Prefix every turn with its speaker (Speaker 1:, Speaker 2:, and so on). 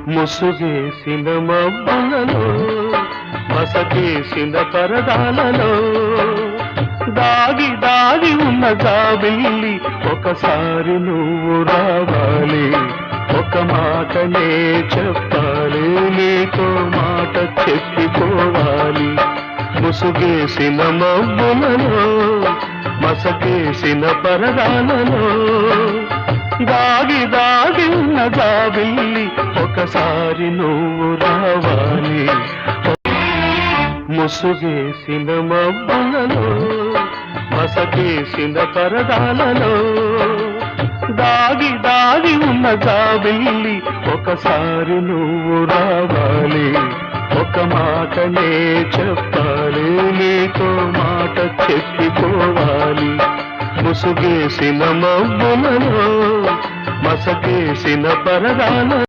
Speaker 1: ముసుగేసిన మబ్బులలో మసకేసిన పరదాలలో దాగి దాగి ఉన్న జాబిల్లి ఒకసారి నువ్వు రావాలి, ఒక మాటనే చెప్పాలి, నీతో మాట చెప్పిపోవాలి. ముసుగేసిన మబ్బులలో మసకేసిన పరదాలలో దాగి దాగి ఉన్న జాబిల్లి ఒకసారి నువ్వు రావాలి. ముసుగేసిన మబ్బులలో మసకేసిన పరదాలలో దాగి దాగి ఉన్న జాబిల్లి ఒకసారి నువ్వు రావాలి, ఒక మాటనే చెప్పాలి, నీతో మాట చెప్పిపోవాలి. ముసుగేసిన మబ్బులలో మసకేసిన పరదాలలో